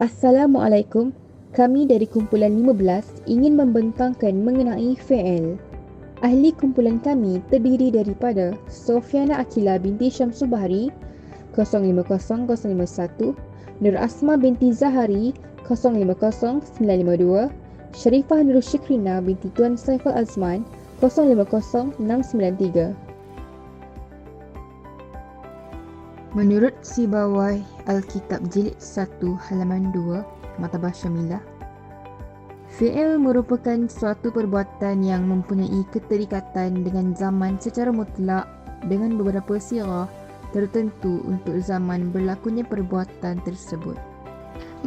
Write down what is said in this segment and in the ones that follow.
Assalamualaikum. Kami dari kumpulan 15 ingin membentangkan mengenai fi'il. Ahli kumpulan kami terdiri daripada Sofiana Akila binti Syamsul Bahri 050051, Nur Asma binti Zahari 050952, Sharifah Nur Syikrina binti Tuan Saiful Azman 050693. Menurut Sibawai Alkitab Jilid 1 halaman 2 Matabah Syamilah, fi'il merupakan suatu perbuatan yang mempunyai keterikatan dengan zaman secara mutlak dengan beberapa sirah tertentu untuk zaman berlakunya perbuatan tersebut.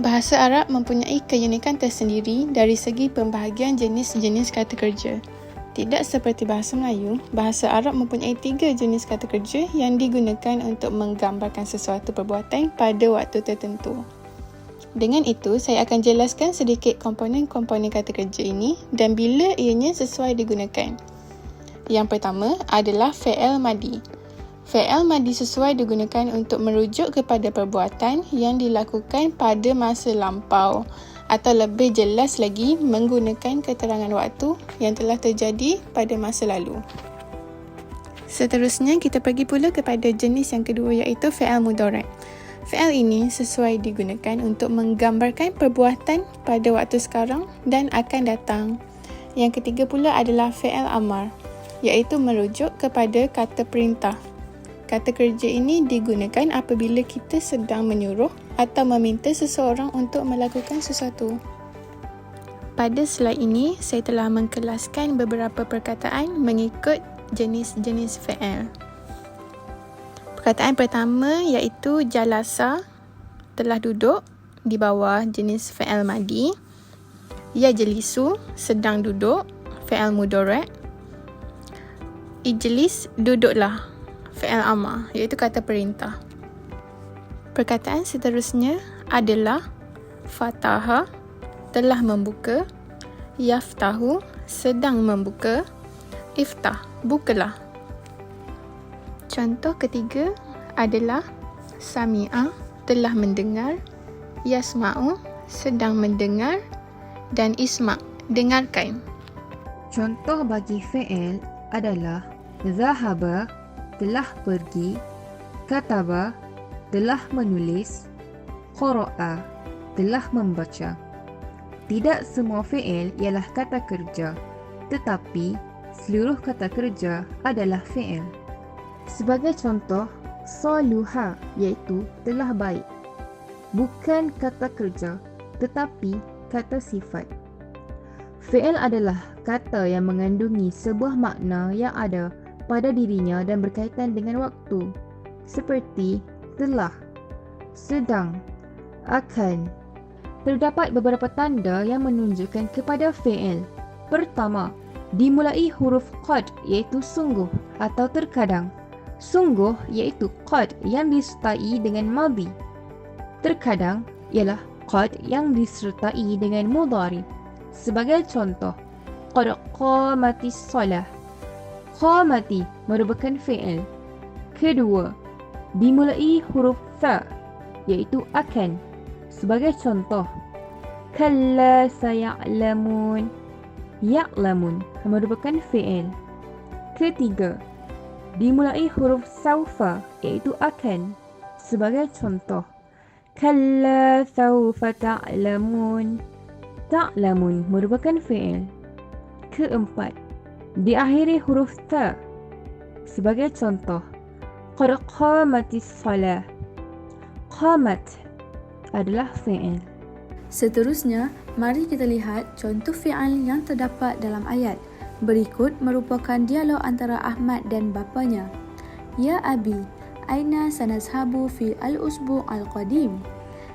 Bahasa Arab mempunyai keunikan tersendiri dari segi pembahagian jenis-jenis kata kerja. Tidak seperti bahasa Melayu, bahasa Arab mempunyai 3 jenis kata kerja yang digunakan untuk menggambarkan sesuatu perbuatan pada waktu tertentu. Dengan itu, saya akan jelaskan sedikit komponen-komponen kata kerja ini dan bila ianya sesuai digunakan. Yang pertama adalah fi'il madi. Fi'il madi sesuai digunakan untuk merujuk kepada perbuatan yang dilakukan pada masa lampau atau lebih jelas lagi menggunakan keterangan waktu yang telah terjadi pada masa lalu. Seterusnya kita pergi pula kepada jenis yang kedua iaitu fi'il mudhari'. Fi'il ini sesuai digunakan untuk menggambarkan perbuatan pada waktu sekarang dan akan datang. Yang ketiga pula adalah fi'il amar, iaitu merujuk kepada kata perintah. Kata kerja ini digunakan apabila kita sedang menyuruh atau meminta seseorang untuk melakukan sesuatu. Pada slide ini, saya telah mengkelaskan beberapa perkataan mengikut jenis-jenis fi'il. Perkataan pertama iaitu jalasa, telah duduk, di bawah jenis fi'il madi. Yajlisu, sedang duduk, fi'il mudhari'. Ijlis, duduklah, fi'il amar, iaitu kata perintah. Perkataan seterusnya adalah fataha, telah membuka, yaftahu, sedang membuka, iftah, bukalah. Contoh ketiga adalah sami'a, telah mendengar, yasma'u, sedang mendengar, dan isma', dengarkan. Contoh bagi fi'il adalah zahaba, telah pergi, kataba, telah menulis, qara'a, telah membaca. Tidak semua fi'il ialah kata kerja, tetapi seluruh kata kerja adalah fi'il. Sebagai contoh, saluha iaitu telah baik, bukan kata kerja tetapi kata sifat. Fi'il adalah kata yang mengandungi sebuah makna yang ada pada dirinya dan berkaitan dengan waktu, seperti telah, sedang, akan. Terdapat beberapa tanda yang menunjukkan kepada fi'il. Pertama, dimulai huruf qad iaitu sungguh atau terkadang. Sungguh iaitu qad yang disertai dengan madhi. Terkadang ialah qad yang disertai dengan mudhari'. Sebagai contoh, qad qamatis salah. Qamati merupakan fi'il. Kedua, dimulai huruf tha iaitu akan. Sebagai contoh, kalla saya'lamun. Ya'lamun merupakan fi'il. Ketiga, dimulai huruf saufa iaitu akan. Sebagai contoh, kalla saufa ta'lamun. Ta'lamun merupakan fi'il. Keempat, diakhiri huruf ta. Sebagai contoh, qad qamatis salah. Qamat adalah fi'il. Seterusnya, mari kita lihat contoh fi'il yang terdapat dalam ayat. Berikut merupakan dialog antara Ahmad dan bapanya. Ya Abi, aina sanazhabu fi al-usbu' al-qadim?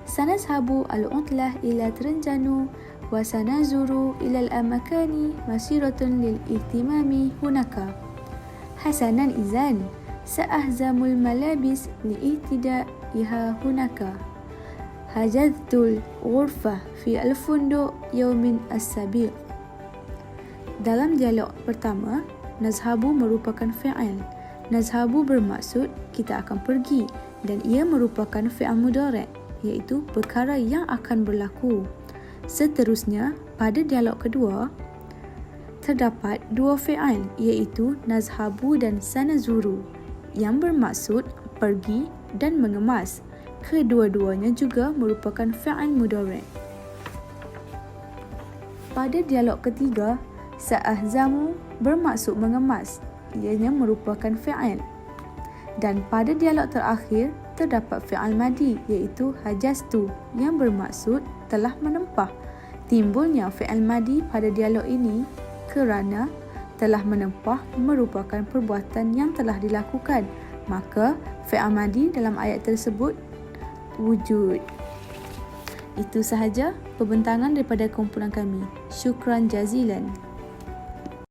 Sanazhabu al-utlah ila Terengganu wa sanazuru ila al-amakani masiratun lil-ihtimami hunaka. Hasanan izan, sa'ahzamul malabis li'ihtida'iha hunaka. Hajadtul ghurfah fi al-funduq yawmin as-sabiq. Dalam dialog pertama, nazhabu merupakan fi'il. Nazhabu bermaksud kita akan pergi dan ia merupakan fi'il mudhari'. iaitu perkara yang akan berlaku. Seterusnya, pada dialog kedua, terdapat dua fi'il iaitu nazhabu dan sanazuru yang bermaksud pergi dan mengemas. Kedua-duanya juga merupakan fi'il mudhari'. Pada dialog ketiga, sa'ahzamu bermaksud mengemas, ianya merupakan fi'il. Dan pada dialog terakhir, terdapat fi'il madi iaitu hajastu yang bermaksud telah menempah. Timbulnya fi'il madi pada dialog ini kerana telah menempah merupakan perbuatan yang telah dilakukan. Maka fi'il madi dalam ayat tersebut wujud. Itu sahaja pembentangan daripada kumpulan kami. Syukran jazilan.